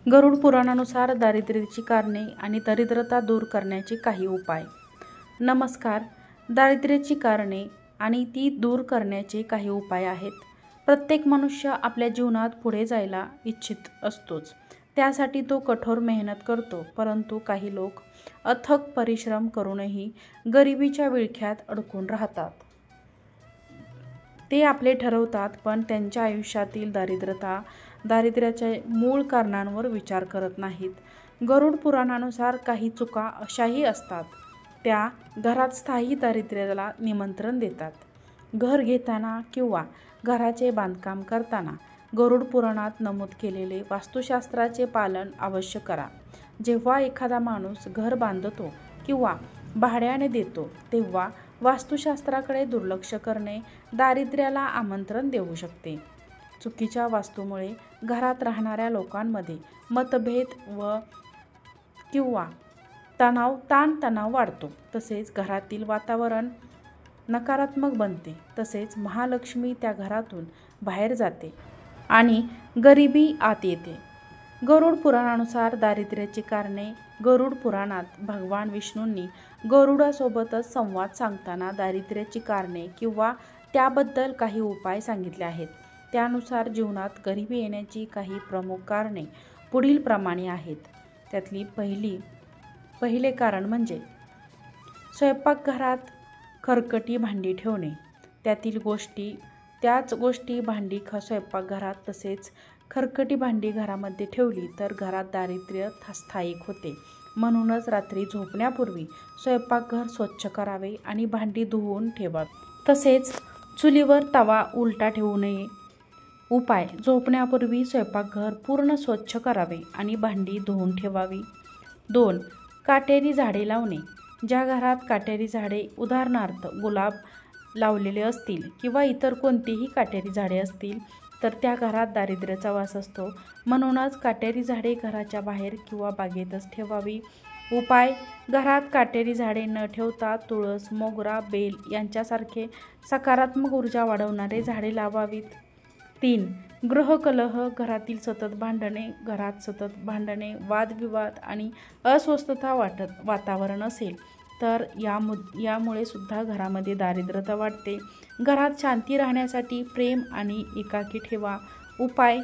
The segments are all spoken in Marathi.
गरुड पुराणानुसार दारिद्र्याची कारणे आणि दरिद्रता दूर करण्याचे काही उपाय. नमस्कार. दारिद्र्याची कारणे आणि ती दूर करण्याचे काही उपाय आहेत. प्रत्येक मनुष्य आपल्या जीवनात पुढे जायला इच्छित असतोच. त्यासाठी तो कठोर मेहनत करतो. परंतु काही लोक अथक परिश्रम करूनही गरिबीच्या विळख्यात अडकून राहतात. ते आपले ठरवतात, पण त्यांच्या आयुष्यातील दारिद्र्याच्या मूळ कारणांवर विचार करत नाहीत. गरुड पुराणानुसार काही चुका अशाही असतात, त्या घरात स्थायी दारिद्र्याला निमंत्रण देतात. घर घेताना किंवा घराचे बांधकाम करताना गरुड पुराणात नमूद केलेले वास्तुशास्त्राचे पालन अवश्य करा. जेव्हा एखादा माणूस घर बांधतो किंवा भाड्याने देतो, तेव्हा वास्तुशास्त्राकडे दुर्लक्ष करणे दारिद्र्याला आमंत्रण देऊ शकते. चुकीच्या वास्तूमुळे घरात राहणाऱ्या लोकांमध्ये मतभेद किंवा ताणतणाव वाढतो. तसेच घरातील वातावरण नकारात्मक बनते. तसेच महालक्ष्मी त्या घरातून बाहेर जाते आणि गरिबी आत येते. गरुड पुराणानुसार दारिद्र्याची कारणे. गरुड पुराणात भगवान विष्णूंनी गरुडासोबतच संवाद साधताना दारिद्र्याची कारणे किंवा त्याबद्दल काही उपाय सांगितले आहेत. त्यानुसार जीवनात गरिबी येण्याची काही प्रमुख कारणे पुढील प्रमाणे आहेत. त्यातली पहिले कारण म्हणजे स्वयंपाकघरात खरकटी भांडी ठेवणे. त्याच गोष्टी भांडी स्वयंपाकघरात तसेच खरकटी भांडी घरामध्ये ठेवली तर घरात दारिद्र्य स्थायिक होते. म्हणूनच रात्री झोपण्यापूर्वी स्वयंपाकघर स्वच्छ करावे आणि भांडी धुवून ठेवावी. तसेच चुलीवर तवा उलटा ठेवू नये. उपाय: झोपण्यापूर्वी स्वयंपाकघर पूर्ण स्वच्छ करावे आणि भांडी धुवून ठेवावी. 2. काटेरी झाडे लावणे. ज्या घरात काटेरी झाडे उदाहरणार्थ गुलाब लावलेले असतील किंवा इतर कोणतीही काटेरी झाडे असतील तर त्या घरात दारिद्र्याचा वास असतो. म्हणूनच काटेरी झाडे घराच्या बाहेर किंवा बागेतच ठेवावी. उपाय: घरात काटेरी झाडे न ठेवता तुळस, मोगरा, बेल यांच्यासारखे सकारात्मक ऊर्जा वाढवणारे झाडे लावावीत. 3. गृहकलह. घरात सतत भांडणे, वादविवाद आणि अस्वस्थता वातावरण असेल तर यामुळे सुद्धा घरामध्ये दारिद्र्यता वाढते. घरात शांती राहण्यासाठी प्रेम आणि एकाकी ठेवा. उपाय: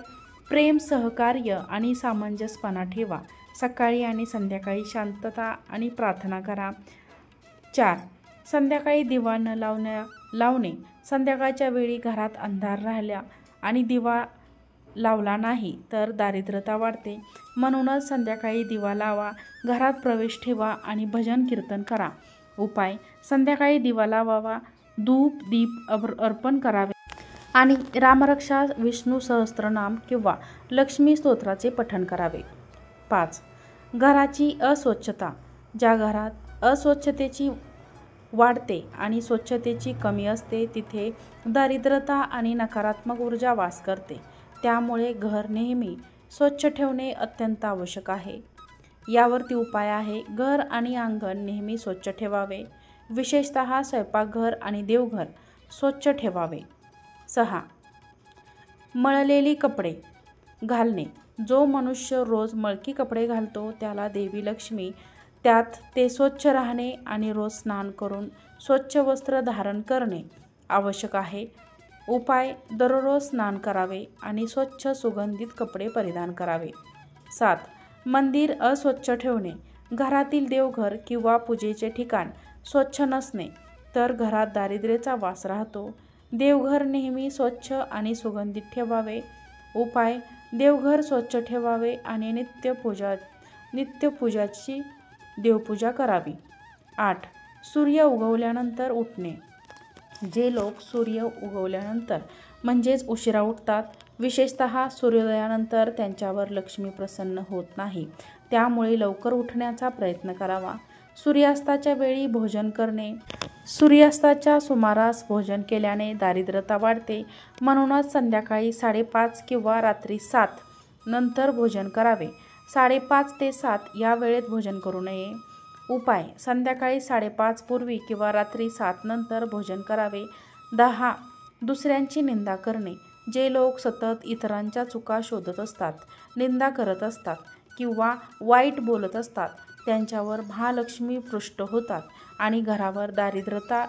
प्रेम, सहकार्य आणि सामंजस्यपणा ठेवा. सकाळी आणि संध्याकाळी शांतता आणि प्रार्थना करा. 4. संध्याकाळी दिवा न लावणे. संध्याकाळच्या वेळी घरात अंधार राहिला आणि दिवा लावला नाही तर दारिद्र्यता वाढते. म्हणूनच संध्याकाळी दिवा लावा, घरात प्रवेश ठेवा आणि भजन कीर्तन करा. उपाय: संध्याकाळी दिवा लावावा, धूप दीप अर्पण करावे आणि रामरक्षा, विष्णू सहस्त्रनाम किंवा लक्ष्मी स्तोत्राचे पठण करावे. 5. घराची अस्वच्छता. ज्या घरात अस्वच्छतेची वाढते आणि स्वच्छतेची कमी असते तिथे दारिद्र्यता आणि नकारात्मक ऊर्जा वास करते. त्यामुळे घर नेहमी स्वच्छ ठेवणे अत्यंत आवश्यक आहे. यावरती उपाय आहे: घर आणि अंगण नेहमी स्वच्छ ठेवावे. विशेषतः स्वयंपाकघर आणि देवघर स्वच्छ ठेवावे. 6. मळलेली कपडे घालणे. जो मनुष्य रोज मळकी कपडे घालतो त्याला देवी लक्ष्मी त्यात ते स्वच्छ राहणे आणि रोज स्नान करून स्वच्छ वस्त्र धारण करणे आवश्यक आहे. उपाय: दररोज स्नान करावे आणि स्वच्छ सुगंधित कपडे परिधान करावे. 7. मंदिर अस्वच्छ ठेवणे. घरातील देवघर किंवा पूजेचे ठिकाण स्वच्छ नसणे तर घरात दारिद्र्याचा वास राहतो. देवघर नेहमी स्वच्छ आणि सुगंधित ठेवावे. उपाय: देवघर स्वच्छ ठेवावे आणि नित्यपूजाची देवपूजा करावी. 8. सूर्य उगवल्यानंतर उठणे. जे लोक सूर्य उगवल्यानंतर म्हणजेच उशिरा उठतात, विशेषतः सूर्योदयानंतर त्यांच्यावर लक्ष्मी प्रसन्न होत नाही. त्यामुळे लवकर उठण्याचा प्रयत्न करावा. सूर्यास्ताच्या वेळी भोजन करणे. सूर्यास्ताच्या सुमारास भोजन केल्याने दारिद्र्यता वाढते. म्हणूनच संध्याकाळी 5:30 किंवा रात्री 7 नंतर भोजन करावे. 5:30 ते 7 या वेळेत भोजन करू नये. उपाय: संध्याकाळी 5:30 पूर्वी किंवा रात्री 7 नंतर भोजन करावे. 10. दुसऱ्यांची निंदा करणे. जे लोक सतत इतरांच्या चुका शोधत असतात, निंदा करत असतात किंवा वाईट बोलत असतात, त्यांच्यावर महालक्ष्मी पृष्ठ होतात आणि घरावर दारिद्र्यता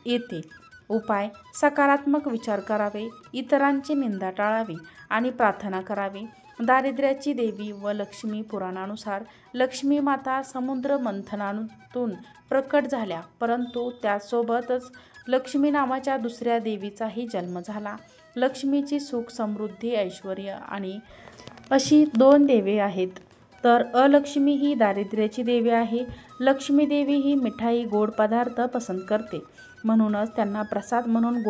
येते. उपाय: सकारात्मक विचार करावे, इतरांची निंदा टाळावी आणि प्रार्थना करावी. दारिद्र्याची देवी व लक्ष्मी पुराणानुसार लक्ष्मी माता समुद्र मंथनातून प्रकट झाल्या, परंतु त्यासोबतच लक्ष्मी नावाच्या दुसऱ्या देवीचाही जन्म झाला. लक्ष्मीची सुख, समृद्धी, ऐश्वर आणि अशी 2 देवी आहेत, तर अलक्ष्मी ही दारिद्र्याची देवी आहे. लक्ष्मी देवी ही मिठाई, गोड पदार्थ पसंत करते, म्हणूनच त्यांना प्रसाद म्हणून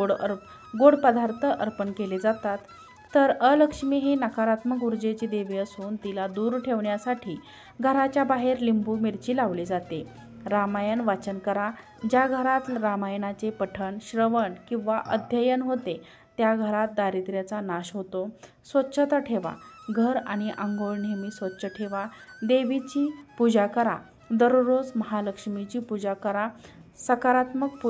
गोड पदार्थ अर्पण केले जातात. तर अलक्ष्मी ही नकारात्मक ऊर्जेची देवी असून तिला दूर ठेवण्यासाठी घराच्या बाहेर लिंबू मिरची लावली जाते. रामायण वाचन करा. ज्या घरात रामायणाचे पठण, श्रवण किंवा अध्ययन होते त्या घरात दारिद्र्याचा नाश होतो. स्वच्छता ठेवा. घर आणि अंघोळ नेहमी स्वच्छ ठेवा. देवीची पूजा करा. दररोज महालक्ष्मीची पूजा करा. सकारात्मक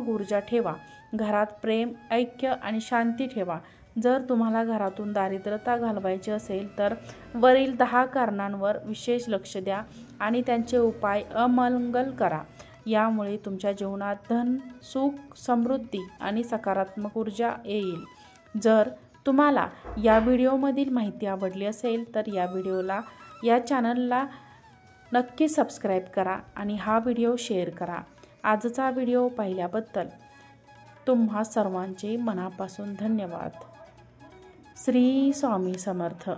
ऊर्जा ठेवा. घरात प्रेम, ऐक्य आणि शांती ठेवा. जर तुम्हाला घरातून दारिद्र्यता घालवायची असेल तर वरील 10 कारणांवर विशेष लक्ष द्या आणि त्यांचे उपाय अंमल करा. यामुळे तुमच्या जीवनात धन, सुख, समृद्धी आणि सकारात्मक ऊर्जा येईल. जर तुम्हाला या व्हिडिओमधील माहिती आवडली असेल तर या चॅनलला नक्की सबस्क्राईब करा आणि हा व्हिडिओ शेअर करा. आजचा व्हिडिओ पाहिल्याबद्दल तुम्हा सर्वांचे मनापासून धन्यवाद. श्री स्वामी समर्थ.